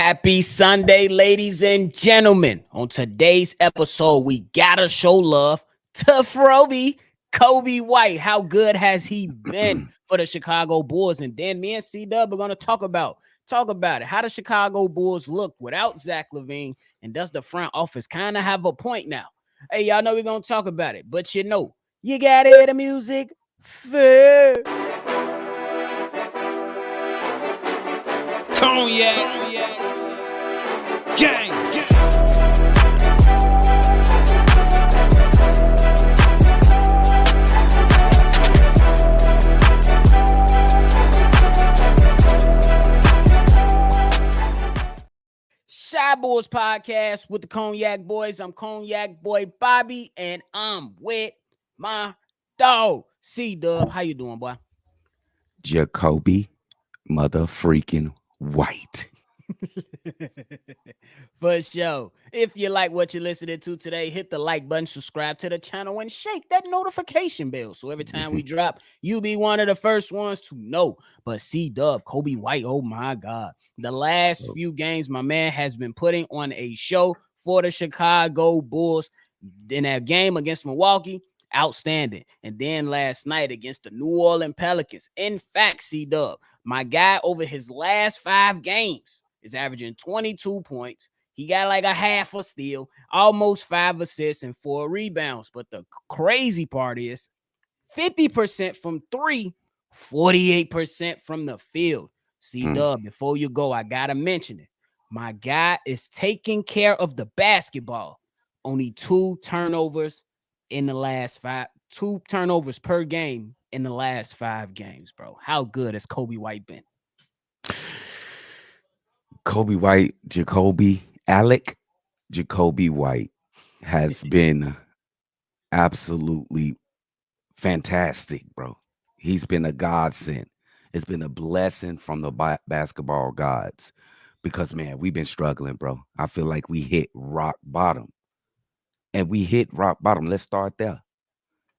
Happy Sunday, ladies and gentlemen. On today's episode, we gotta show love to Froby, Coby White. How good has he been for the Chicago Bulls? And then me and CDubb are gonna talk about it. How the Chicago Bulls look without Zach LaVine, and does the front office kind of have a point now? Hey, y'all know we're gonna talk about it, but you gotta hear the music first. Cognac, gang. Shy Boys Podcast with the Cognac Boys. I'm Cognac Boy Bobby, and I'm with my dog CDubb. How you doing, boy? Jacoby mother freaking White. For sure. If you like what you're listening to today, hit the like button, subscribe to the channel, and shake that notification bell. So every time we drop, you'll be one of the first ones to know. But CDubb, Coby White, oh my God. The last few games, my man has been putting on a show for the Chicago Bulls. In that game against Milwaukee, outstanding. And then last night against the New Orleans Pelicans. In fact, CDubb, my guy over his last 5 games is averaging 22 points. He got like a half a steal, almost 5 assists and 4 rebounds. But the crazy part is 50% from 3, 48% from the field. CDubb, before you go, I got to mention it. My guy is taking care of the basketball. Only 2 turnovers in the last 5, 2 turnovers per game in the last 5 games, bro. How good has Coby White been? Coby White, Alec Jacoby White has been absolutely fantastic, bro. He's been a godsend. It's been a blessing from the basketball gods because, man, we've been struggling, bro. I feel like we hit rock bottom. And we hit rock bottom. Let's start there.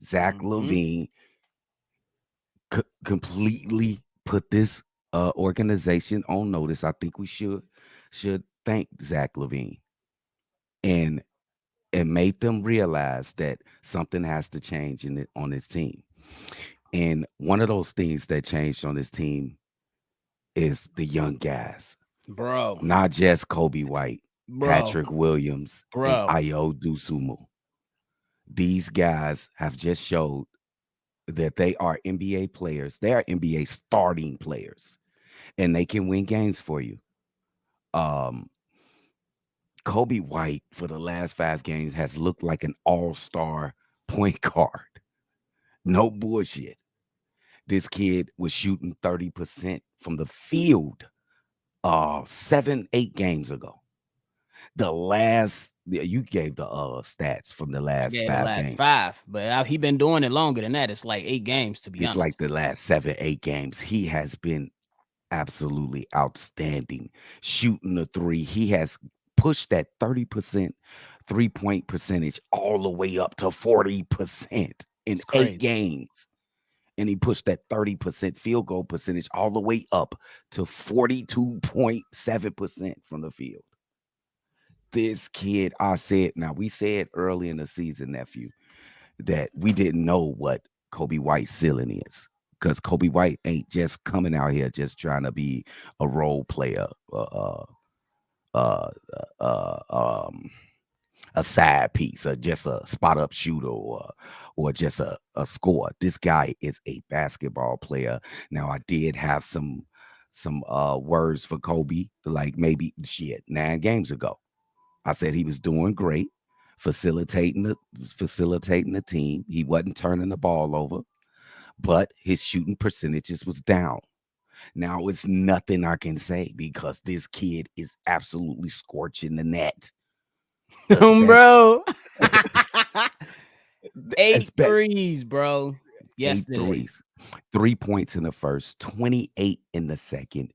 Zach LaVine completely put this organization on notice. I think we should thank Zach LaVine and made them realize that something has to change on his team. And one of those things that changed on his team is the young guys, bro. Not just Coby White, bro. Patrick Williams, bro. and Ayo Dosunmu. These guys have just showed that they are NBA players. They are NBA starting players, and they can win games for you. Coby White for the last 5 games has looked like an all-star point guard. No bullshit. This kid was shooting 30% from the field 7-8 games ago. You gave the stats from the last 5 games. 5, but he been doing it longer than that. It's like 8 games to be honest. It's like the last 7-8 games. He has been absolutely outstanding shooting the 3. He has pushed that 30% 3-point percentage all the way up to 40% in 8 games. And he pushed that 30% field goal percentage all the way up to 42.7% from the field. This kid, we said early in the season, nephew, that we didn't know what Coby White's ceiling is. Because Coby White ain't just coming out here just trying to be a role player, a side piece, or just a spot up shooter, or just a scorer. This guy is a basketball player. Now, I did have some words for Coby, like maybe 9 games ago. I said he was doing great, facilitating the team. He wasn't turning the ball over, but his shooting percentages was down. Now it's nothing I can say because this kid is absolutely scorching the net. Bro. 8 threes, bro. Yesterday. 8 threes. 3 points in the first, 28 in the second.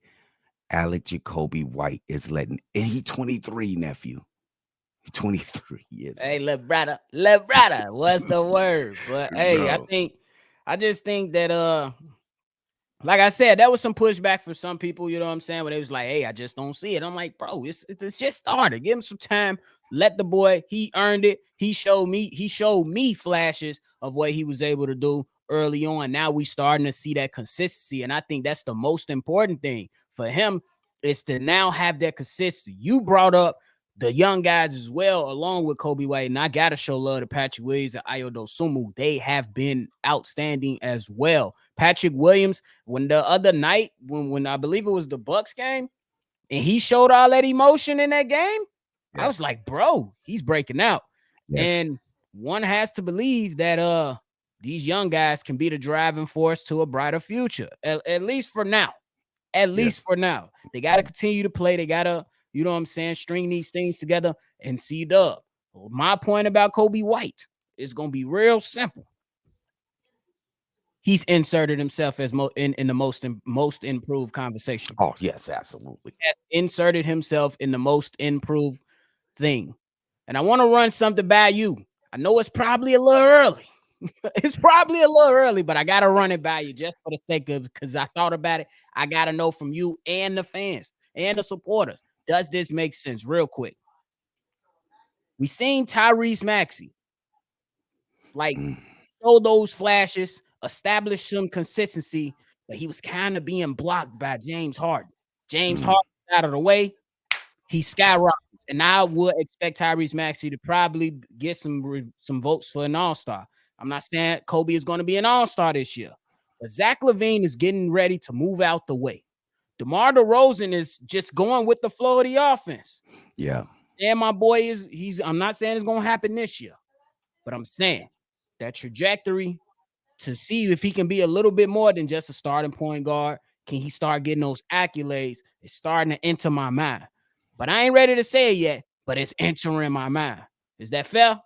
Alec Jacoby White is letting, and he 23, nephew. 23 years. Hey, little brother, what's the word? But hey, I just think that like I said, that was some pushback for some people, you know what I'm saying? Where they was like, hey, I just don't see it. I'm like, bro, it's just started. Give him some time. Let the boy, he earned it. He showed me flashes of what he was able to do early on. Now we starting to see that consistency. And I think that's the most important thing for him is to now have that consistency. You brought up the young guys as well, along with Coby White. And I got to show love to Patrick Williams and Ayo Dosunmu. They have been outstanding as well. Patrick Williams, when the other night, when I believe it was the Bucks game, and he showed all that emotion in that game, I was Yes. like, bro, he's breaking out. Yes. And one has to believe that these young guys can be the driving force to a brighter future, at least for now. At least Yes. for now. They got to continue to play. They got to, you know what I'm saying, string these things together and CDubb. My point about Coby White is going to be real simple. He's inserted himself as in the most improved conversation. Oh, yes, absolutely. Has inserted himself in the most improved thing. And I want to run something by you. I know it's probably a little early. It's probably a little early, but I got to run it by you just for the sake of, because I thought about it. I got to know from you and the fans and the supporters. Does this make sense? Real quick. We seen Tyrese Maxey like Mm, show those flashes, establish some consistency, but he was kind of being blocked by James Harden. James mm. Harden out of the way, he skyrockets. And I would expect Tyrese Maxey to probably get some votes for an all-star. I'm not saying Coby is going to be an all-star this year, but Zach LaVine is getting ready to move out the way. DeMar DeRozan is just going with the flow of the offense. Yeah. And my boy I'm not saying it's going to happen this year, but I'm saying that trajectory to see if he can be a little bit more than just a starting point guard. Can he start getting those accolades? It's starting to enter my mind. But I ain't ready to say it yet, but it's entering my mind. Is that fair?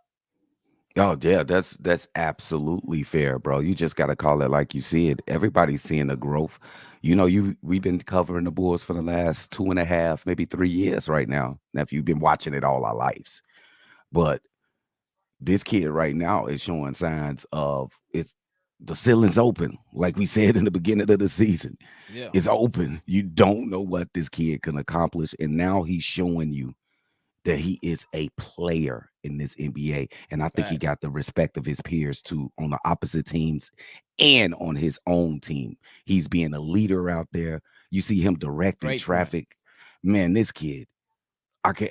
Oh, yeah, that's absolutely fair, bro. You just gotta call it like you see it. Everybody's seeing the growth. We've been covering the Bulls for the last 2.5, maybe 3 years right now. Now, if you've been watching it all our lives. But this kid right now is showing signs of it's the ceiling's open, like we said in the beginning of the season. Yeah. It's open. You don't know what this kid can accomplish, and now he's showing you that he is a player in this NBA. And I think he Facts. got the respect of his peers too on the opposite teams and on his own team. He's being a leader out there. You see him directing Great point, traffic. Man, this kid,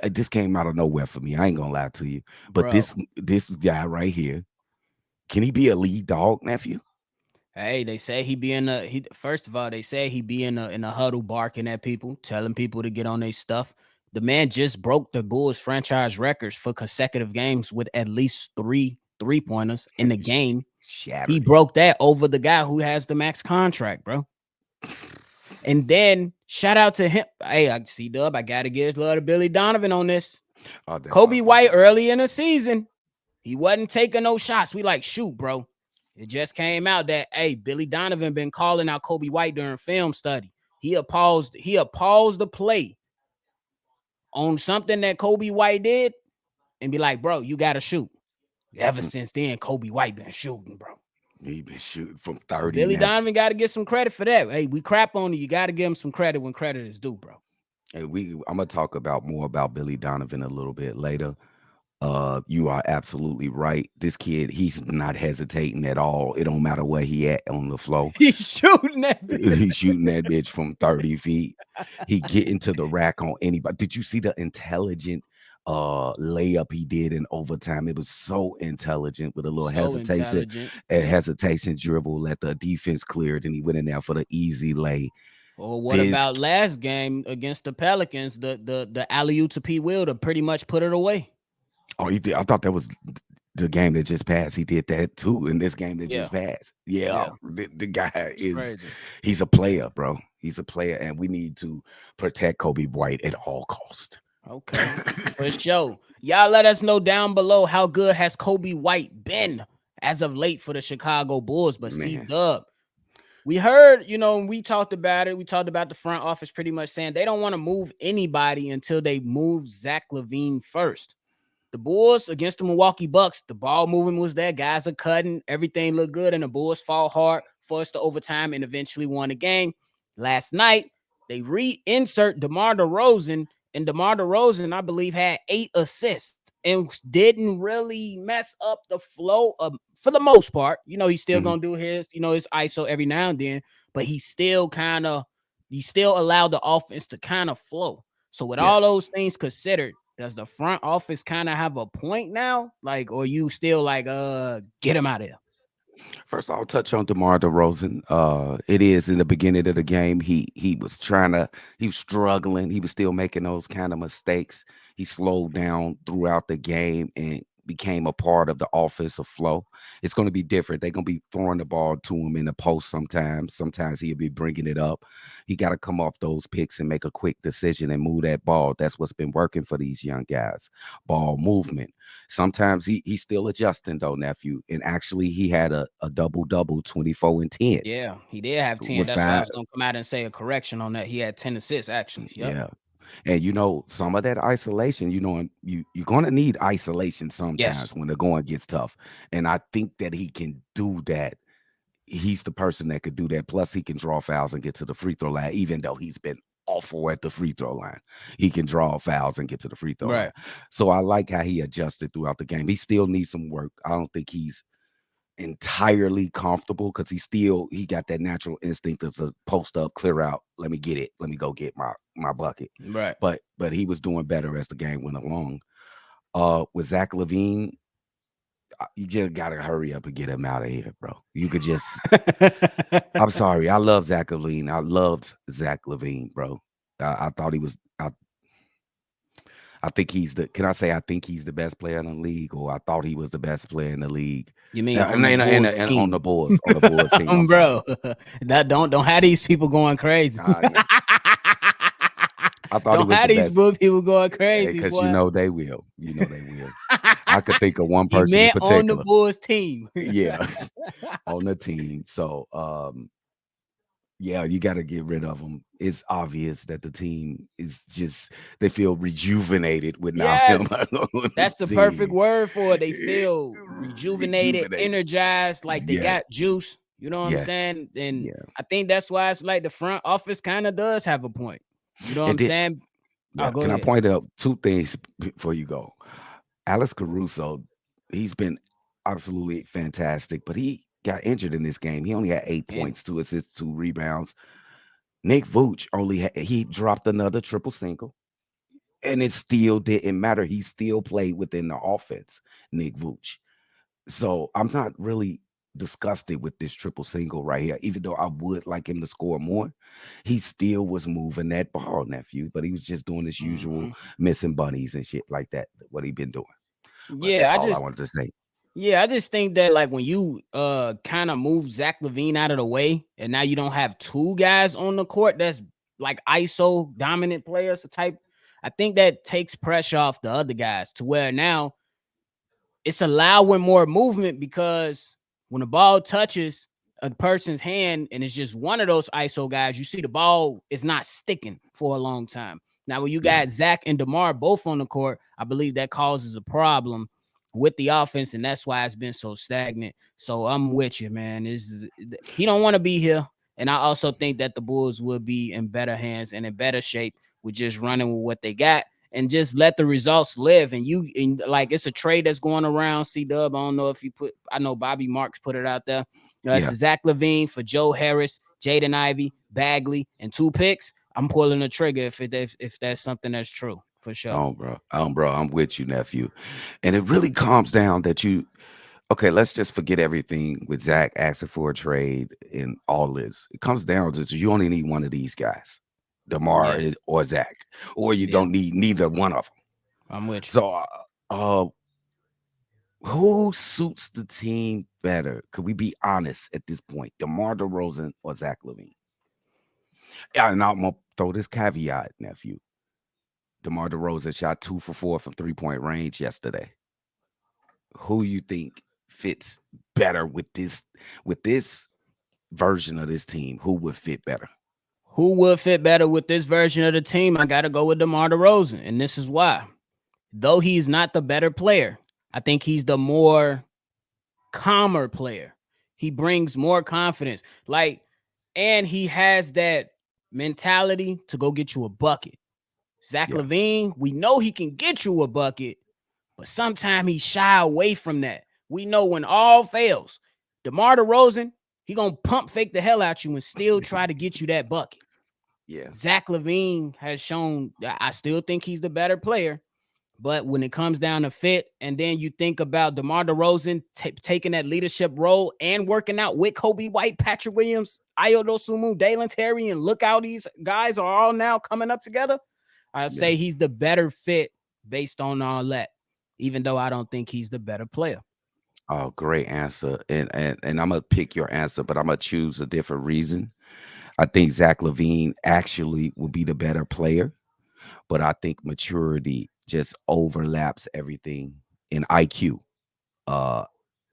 this came out of nowhere for me. I ain't gonna lie to you. But bro. this guy right here, can he be a lead dog, nephew? Hey, they say he be in the he first of all, they say he be in a huddle barking at people, telling people to get on their stuff. The man just broke the Bulls franchise records for consecutive games with at least three-pointers in the game. He Shattered it. broke that over the guy who has the max contract, bro. And then shout out to him. Hey, I see Dub. I gotta give love to Billy Donovan on this. Oh, that's my Coby White brother. early in the season, he wasn't taking no shots. We like, shoot, bro. It just came out that hey, Billy Donovan been calling out Coby White during film study. He paused the play on something that Coby White did and be like, bro, you gotta shoot. Ever Mm, since then, Coby White been shooting, bro. he been shooting from So 30 Billy now. Donovan got to get some credit for that. Hey, we crap on you. You got to give him some credit when credit is due, bro. And I'm gonna talk about more about Billy Donovan a little bit later. You are absolutely right. This kid, he's not hesitating at all. It don't matter where he at on the floor. He's shooting that bitch. He's shooting that bitch from 30 feet. He get into the rack on anybody. Did you see the intelligent layup he did in overtime? It was so intelligent with a little So hesitation, intelligent. dribble, let the defense clear it, and he went in there for the easy lay. Or what This about last game against the Pelicans? The alley-oop to P. Will to pretty much put it away. Oh, he did. I thought that was the game that just passed. He did that too in this game that Yeah, just passed. Yeah, yeah. the guy It's is crazy. he's a player, bro. He's a player, and we need to protect Coby White at all cost. Okay. For sure. Y'all let us know down below how good has Coby White been as of late for the Chicago Bulls. But Man, CDubb, we heard, we talked about it. We talked about the front office pretty much saying they don't want to move anybody until they move Zach LaVine first. The Bulls against the Milwaukee Bucks, the ball movement was there. Guys are cutting. Everything looked good, and the Bulls fall forced to overtime and eventually won the game. Last night, they reinsert DeMar DeRozan, and DeMar DeRozan, I believe, had 8 assists and didn't really mess up the flow for the most part. He's still gonna do his ISO every now and then, but he still allowed the offense to kind of flow. So with all Yes. those things considered, does the front office kind of have a point now? Like, or you still like, get him out of here? First, I'll touch on DeMar DeRozan. It is in the beginning of the game. He was he was struggling. He was still making those kind of mistakes. He slowed down throughout the game and became a part of the offensive flow. It's going to be different. They're going to be throwing the ball to him in the post sometimes. Sometimes he'll be bringing it up. He got to come off those picks and make a quick decision and move that ball. That's what's been working for these young guys. Ball movement. Sometimes he's still adjusting though, nephew. And actually, he had a double, 24 and 10 Yeah, he did have 10. with That's why I five. was gonna come out and say a correction on that. He had 10 assists, actually. Yep. Yeah. And some of that isolation, and you're gonna need isolation Yes. sometimes when the going gets tough. And I think that he can do that. He's the person that could do that. Plus, he can draw fouls and get to the free throw line, even though he's been awful at the free throw line. He can draw fouls and get to the free throw line. Right. So I like how he adjusted throughout the game. He still needs some work. I don't think he's entirely comfortable because he got that natural instinct of to post up, clear out, let me get it, let me go get my bucket. Right. But he was doing better as the game went along. With Zach LaVine, you just gotta hurry up and get him out of here, bro. You could just I'm sorry. I love Zach LaVine. I loved Zach LaVine, bro. I thought he was I think he's can I say I think he's the best player in the league, or I thought he was the best player in the league. You mean And, on the and, and, Bulls and on team? the Bulls team. I'm sorry. Bro, that don't have these people going crazy. Yeah. I thought he Don't was have the these best book people going crazy, because boy. they will. They will. I could think of one He person in meant on the particular. Bulls team. Yeah, on the team. So, yeah, you got to get rid of them. It's obvious that the team is just they feel rejuvenated without him. Yes, that's the team. perfect word for it. They feel rejuvenated, energized, like they got juice. You know what I'm saying? And I think that's why it's like the front office kind of does have a point. You know what I'm saying? Yeah. Oh, go Can ahead. I point out 2 things before you go? Alex Caruso, he's been absolutely fantastic, but he got injured in this game. He only had 8 points, 2 assists, 2 rebounds. Nick Vooch he dropped another triple single, and it still didn't matter. He still played within the offense, Nick Vooch. So I'm not really disgusted with this triple single right here, even though I would like him to score more. He still was moving that ball, nephew, but he was just doing his usual missing bunnies and shit like that. What he been doing. But Yeah, that's all I wanted to say. I just think that like when you kind of move Zach LaVine out of the way, and now you don't have 2 guys on the court that's like ISO dominant players type, I think that takes pressure off the other guys to where now it's allowing more movement, because when the ball touches a person's hand and it's just one of those ISO guys, you see the ball is not sticking for a long time. Now, when you got Zach and DeMar both on the court, I believe that causes a problem with the offense, and that's why it's been so stagnant. So I'm with you, man. He don't want to be here, and I also think that the Bulls will be in better hands and in better shape with just running with what they got and just let the results live. And like it's a trade that's going around. CDubb, I don't know if I know Bobby Marks put it out there. It's Zach LaVine for Joe Harris, Jaden Ivey, Bagley, and 2 picks. I'm pulling the trigger if that's something that's true for sure. Bro, I'm with you, nephew. And it really calms down that okay, let's just forget everything with Zach asking for a trade and all this. It comes down to you only need one of these guys, DeMar or Zach, or you don't need neither one of them. I'm with you. So, who suits the team better? Could we be honest at this point? DeMar DeRozan or Zach LaVine? Yeah, and I'm gonna throw this caveat, nephew. DeMar DeRozan shot 2 for 4 from 3-point range yesterday. Who you think fits better with this version of this team? Who would fit better? Who would fit better with this version of the team? I got to go with DeMar DeRozan, and this is why. Though he's not the better player, I think he's the more calmer player. He brings more confidence. And he has that mentality to go get you a bucket. Zach LaVine, we know he can get you a bucket, but sometimes he shy away from that. We know when all fails, DeMar DeRozan, he gonna pump fake the hell out you and still try to get you that bucket. Yeah. Zach LaVine has shown, I still think he's the better player, but when it comes down to fit, and then you think about DeMar DeRozan taking that leadership role and working out with Coby White, Patrick Williams, Ayo Dosunmu, Dalen Terry, and look how these guys are all now coming up together. I say he's the better fit based on all that, even though I don't think he's the better player. Oh, great answer. And I'm gonna pick your answer, but I'm gonna choose a different reason. I think Zach LaVine actually will be the better player, but I think maturity just overlaps everything in IQ. Uh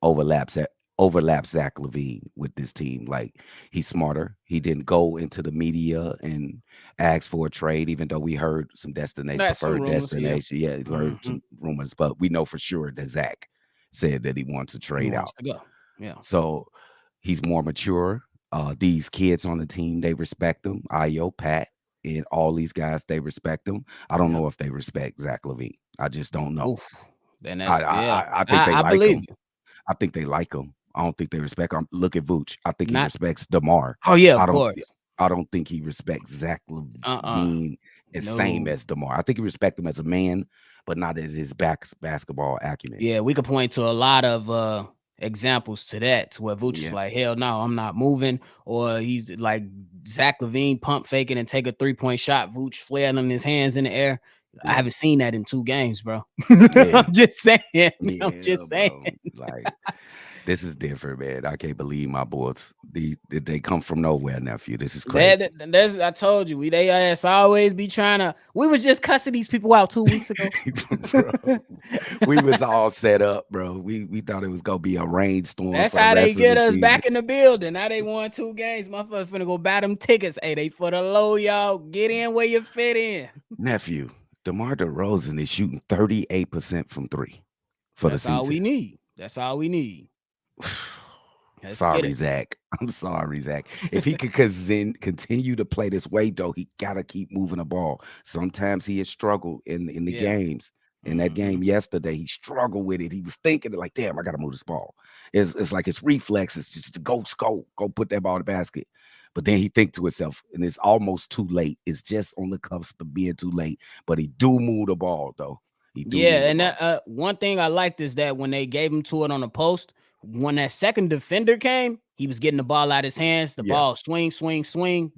overlaps overlaps Zach LaVine with this team. Like, he's smarter. He didn't go into the media and ask for a trade, even though we heard some That's some preferred rumors, destination. Yeah, we heard some rumors, but we know for sure that Zach said that he wants to He trade wants out. to go. Yeah. So he's more mature. These kids on the team, they respect him. Io, Pat, and all these guys, they respect him. I don't know if they respect Zach LaVine. I just don't know. Oof. Then that's I think they I like believe him. you. I think they like him. I don't think they respect him. Look at Vooch. I think he Not. respects DeMar. Oh yeah, I of don't. course. I don't think he respects Zach LaVine as same No. as DeMar. I think he respects him as a man, but not as his basketball acumen. Yeah, we could point to a lot of examples to that, to where Vooch is like, hell no, I'm not moving. Or he's like Zach LaVine pump faking and take a 3-point shot, Vooch flailing his hands in the air. I haven't seen that in 2 games, bro. I'm just saying. I'm just saying. Bro. Like, this is different, man. I can't believe my boys. They come from nowhere, nephew. This is crazy. I told you, they ass always be trying to. We was just cussing these people out 2 weeks ago. Bro, we was all set up, bro. We thought it was gonna be a rainstorm. That's for the how they rest of get the us season. back in the building. Now they won 2 games. Motherfuckers finna go buy them tickets. Hey, they for the low, y'all. Get in where you fit in. Nephew, DeMar DeRozan is shooting 38% from 3 for the season. That's all we need. That's all we need. Sorry, Zach. I'm sorry, Zach. If he could continue to play this way, though, he gotta keep moving the ball. Sometimes he has struggled in the games. In that game yesterday, he struggled with it. He was thinking like, damn, I gotta move this ball. It's like his reflexes just to go put that ball in the basket. But then he think to himself, and it's almost too late. It's just on the cusp of being too late. But he do move the ball, though. One thing I liked is that when they gave him to it on the post, when that second defender came, he was getting the ball out of his hands. The ball swing,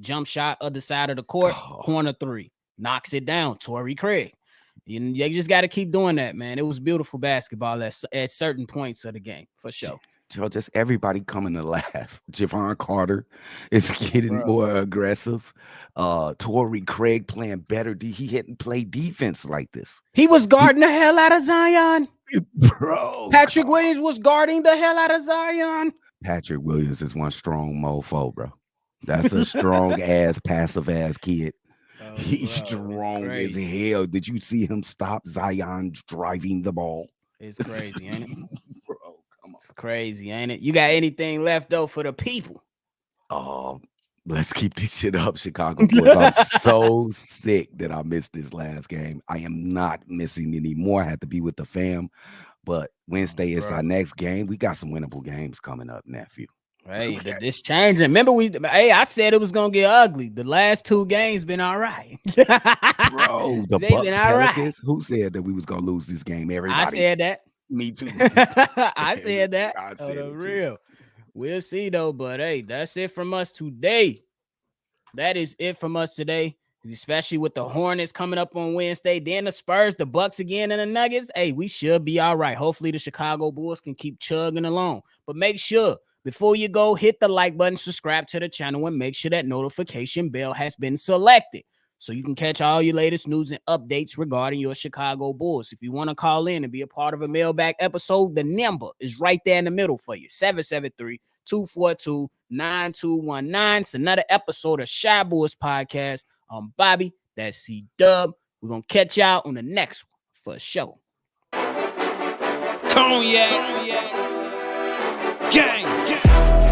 jump shot, other side of the court, corner 3, knocks it down. Torrey Craig. You just got to keep doing that, man. It was beautiful basketball at certain points of the game, for sure. Joe, just everybody coming to laugh. Javon Carter is getting more aggressive. Torrey Craig playing better. He hadn't played defense like this. He was guarding the hell out of Zion. Bro. Patrick Williams was guarding the hell out of Zion. Patrick Williams is one strong mofo, bro. That's a strong ass, passive ass kid. He's strong as hell. Did you see him stop Zion driving the ball? It's crazy, ain't it? Bro, come on. It's crazy, ain't it? You got anything left though for the people? Let's keep this shit up, Chicago boys. I'm so sick that I missed this last game. I am not missing anymore. I had to be with the fam. But Wednesday is our next game. We got some winnable games coming up, nephew. Hey, this changing. Remember, I said it was gonna get ugly. The last 2 games been all right. Bro, the Bucks Pelicans. Right. Who said that we was gonna lose this game? Everybody. I said that. Me too. I said that. I said it real. We'll see though, but hey, that's it from us today. That is it from us today, especially with the Hornets coming up on Wednesday. Then the Spurs, the Bucks again, and the Nuggets. Hey, we should be all right. Hopefully the Chicago Bulls can keep chugging along. But make sure, before you go, hit the like button, subscribe to the channel, and make sure that notification bell has been selected so you can catch all your latest news and updates regarding your Chicago Bulls. If you want to call in and be a part of a mailbag episode, the number is right there in the middle for you, 773-242-9219. It's another episode of Shy Boys Podcast. I'm Bobby. That's CDubb. We're going to catch y'all on the next one for sure. Cognac. Gang.